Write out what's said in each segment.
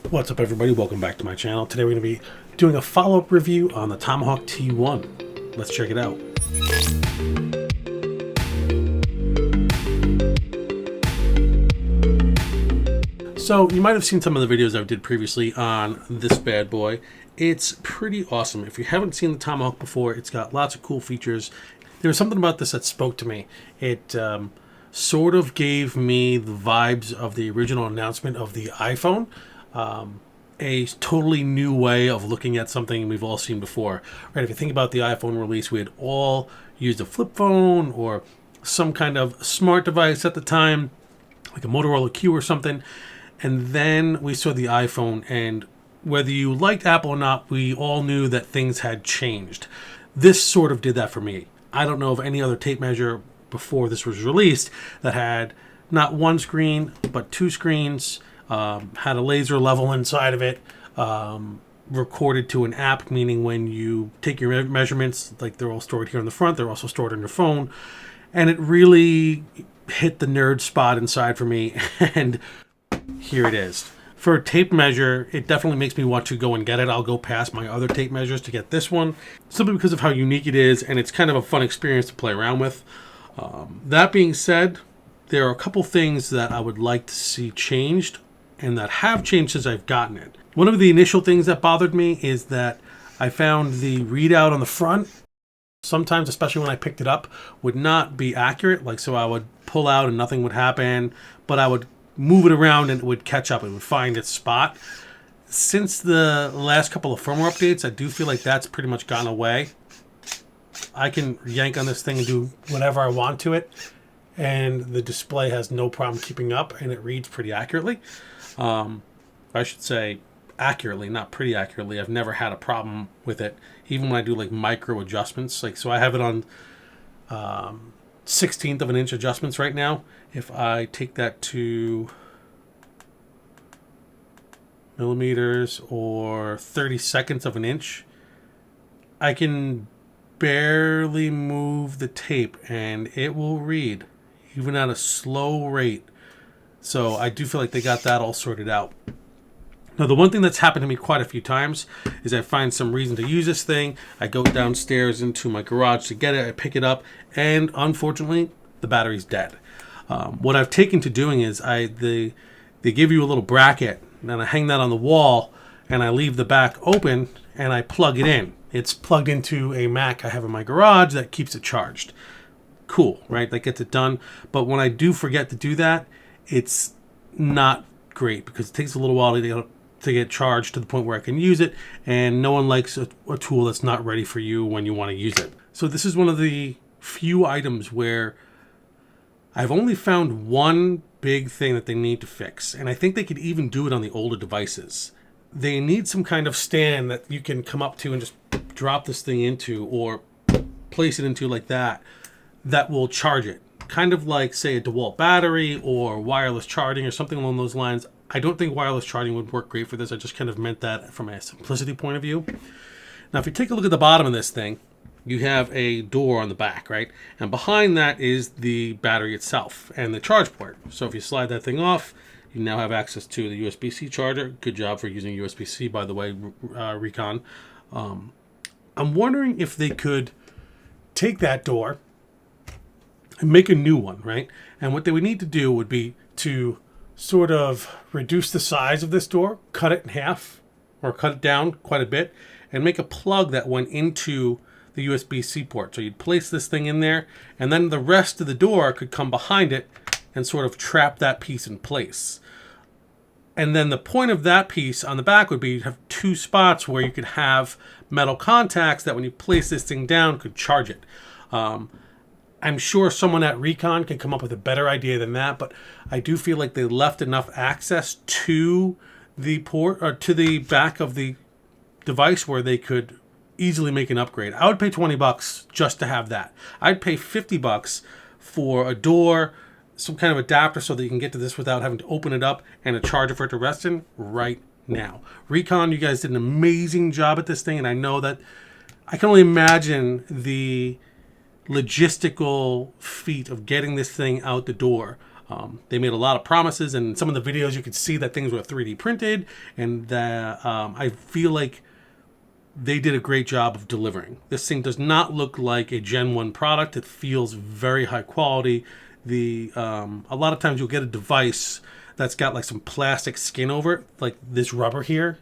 What's up, everybody? Welcome back to my channel. Today we're going to be doing a follow-up review on the Tomahawk T1. Let's check it out. So you might have seen some of the videos I did previously on this bad boy. It's pretty awesome. If you haven't seen the Tomahawk before, it's got lots of cool features. There was something about this that spoke to me. It sort of gave me the vibes of the original announcement of the iPhone. A totally new way of looking at something we've all seen before, right? If you think about the iPhone release, we had all used a flip phone or some kind of smart device at the time, like a Motorola Q or something. And then we saw the iPhone, and whether you liked Apple or not, we all knew that things had changed. This sort of did that for me. I don't know of any other tape measure before this was released that had not one screen, but two screens, had a laser level inside of it, recorded to an app, meaning when you take your measurements, like they're all stored here on the front, they're also stored on your phone. And it really hit the nerd spot inside for me. And here it is. For a tape measure, it definitely makes me want to go and get it. I'll go past my other tape measures to get this one, simply because of how unique it is, and it's kind of a fun experience to play around with. That being said, there are a couple things that I would like to see changed, and that have changed since I've gotten it. One of the initial things that bothered me is that I found the readout on the front, sometimes, especially when I picked it up, would not be accurate. Like, so I would pull out and nothing would happen, but I would move it around and it would catch up. It would find its spot. Since the last couple of firmware updates, I do feel like that's pretty much gone away. I can yank on this thing and do whatever I want to it, and the display has no problem keeping up, and it reads pretty accurately. I should say accurately, not pretty accurately. I've never had a problem with it, even when I do like micro adjustments. Like, so I have it on 16th of an inch adjustments right now. If I take that to millimeters or 32nds of an inch, I can barely move the tape and it will read, even at a slow rate. So I do feel like they got that all sorted out. Now, the one thing that's happened to me quite a few times is I find some reason to use this thing. I go downstairs into my garage to get it. I pick it up, and unfortunately, the battery's dead. What I've taken to doing is they give you a little bracket, and I hang that on the wall, and I leave the back open, and I plug it in. It's plugged into a Mac I have in my garage that keeps it charged. Cool, right? That gets it done. But when I do forget to do that, it's not great because it takes a little while to get charged to the point where I can use it, and no one likes a tool that's not ready for you when you want to use it. So this is one of the few items where I've only found one big thing that they need to fix, and I think they could even do it on the older devices. They need some kind of stand that you can come up to and just drop this thing into, or place it into like that will charge it. Kind of like, say, a DeWalt battery or wireless charging or something along those lines. I don't think wireless charging would work great for this. I just kind of meant that from a simplicity point of view. Now, if you take a look at the bottom of this thing, you have a door on the back, right? And behind that is the battery itself and the charge port. So if you slide that thing off, you now have access to the USB-C charger. Good job for using USB-C, by the way, Reekon. I'm wondering if they could take that door and make a new one, right? And what they would need to do would be to sort of reduce the size of this door, cut it in half, or cut it down quite a bit, and make a plug that went into the USB-C port. So you'd place this thing in there, and then the rest of the door could come behind it and sort of trap that piece in place. And then the point of that piece on the back would be you'd have two spots where you could have metal contacts that when you place this thing down could charge it. I'm sure someone at Reekon can come up with a better idea than that, but I do feel like they left enough access to the port or to the back of the device where they could easily make an upgrade. I would pay $20 just to have that. I'd pay $50 for a door, some kind of adapter so that you can get to this without having to open it up, and a charger for it to rest in right now. Reekon, you guys did an amazing job at this thing, and I know that I can only imagine the logistical feat of getting this thing out the door. They made a lot of promises, and some of the videos you could see that things were 3D printed, and that I feel like they did a great job of delivering. This thing does not look like a Gen 1 product. It feels very high quality. A lot of times you'll get a device that's got like some plastic skin over it, like this rubber here,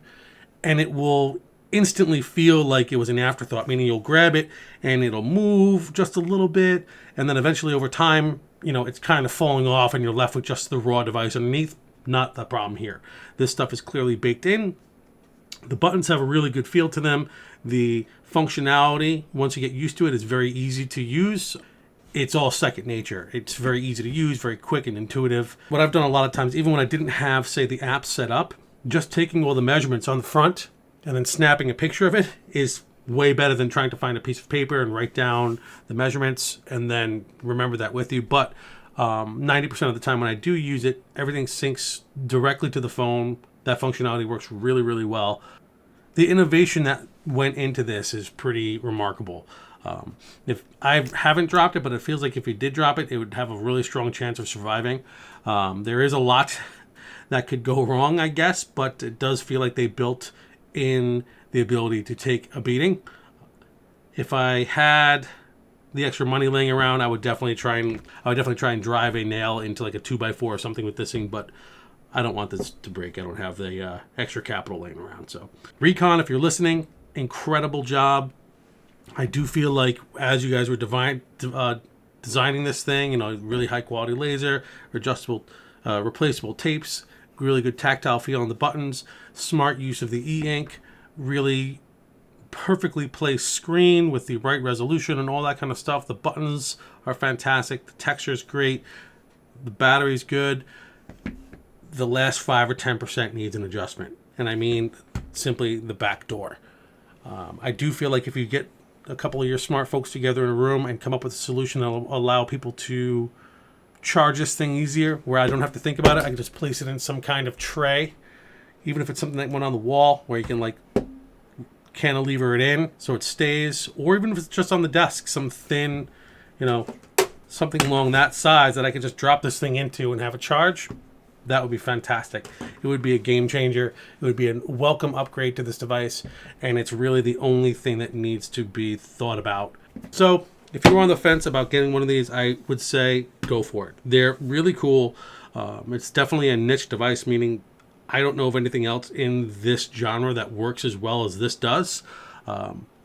and it will instantly feel like it was an afterthought, meaning you'll grab it and it'll move just a little bit, and then eventually over time, you know, it's kind of falling off and you're left with just the raw device underneath. Not the problem here. This stuff is clearly baked in. The buttons have a really good feel to them. The functionality, once you get used to it, is very easy to use. It's all second nature. It's very easy to use, very quick and intuitive. What I've done a lot of times, even when I didn't have, say, the app set up, just taking all the measurements on the front and then snapping a picture of it is way better than trying to find a piece of paper and write down the measurements and then remember that with you. But 90% of the time when I do use it, everything syncs directly to the phone. That functionality works really, really well. The innovation that went into this is pretty remarkable. If I haven't dropped it, but it feels like if you did drop it, it would have a really strong chance of surviving. There is a lot that could go wrong, I guess, but it does feel like they built in the ability to take a beating. If I had the extra money laying around, I would definitely try and drive a nail into like a 2x4 or something with this thing, but I don't want this to break. I don't have the extra capital laying around. So Reekon, if you're listening, incredible job. I do feel like as you guys were designing this thing, you know, really high quality laser, adjustable, replaceable tapes, really good tactile feel on the buttons, smart use of the e-ink, really perfectly placed screen with the right resolution and all that kind of stuff. The buttons are fantastic. The texture's great. The battery's good. The last 5 or 10% needs an adjustment. And I mean simply the back door. I do feel like if you get a couple of your smart folks together in a room and come up with a solution that will allow people to charge this thing easier, where I don't have to think about it, I can just place it in some kind of tray, even if it's something that went on the wall where you can like cantilever it in so it stays, or even if it's just on the desk, some thin, you know, something along that size that I could just drop this thing into and have a charge. That would be fantastic. It would be a game changer. It would be a welcome upgrade to this device, and it's really the only thing that needs to be thought about. So if you're on the fence about getting one of these, I would say go for it. They're really cool. It's definitely a niche device, meaning I don't know of anything else in this genre that works as well as this does.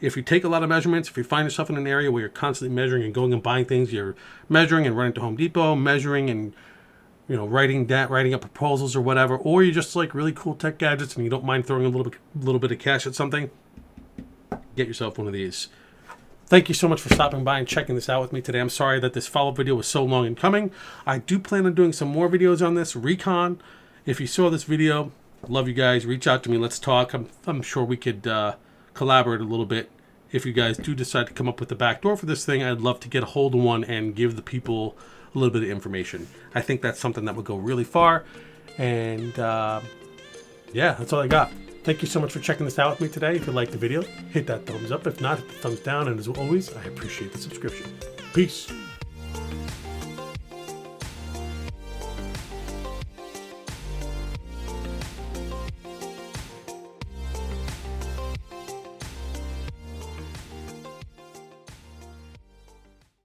If you take a lot of measurements, if you find yourself in an area where you're constantly measuring and going and buying things, you're measuring and running to Home Depot, measuring and, you know, writing up proposals or whatever, or you just like really cool tech gadgets and you don't mind throwing a little bit of cash at something, get yourself one of these. Thank you so much for stopping by and checking this out with me today. I'm sorry that this follow-up video was so long in coming. I do plan on doing some more videos on this. Reekon, if you saw this video, love you guys. Reach out to me. Let's talk. I'm sure we could collaborate a little bit. If you guys do decide to come up with the back door for this thing, I'd love to get a hold of one and give the people a little bit of information. I think that's something that would go really far. And yeah, that's all I got. Thank you so much for checking this out with me today. If you liked the video, hit that thumbs up. If not, hit the thumbs down. And as always, I appreciate the subscription. Peace.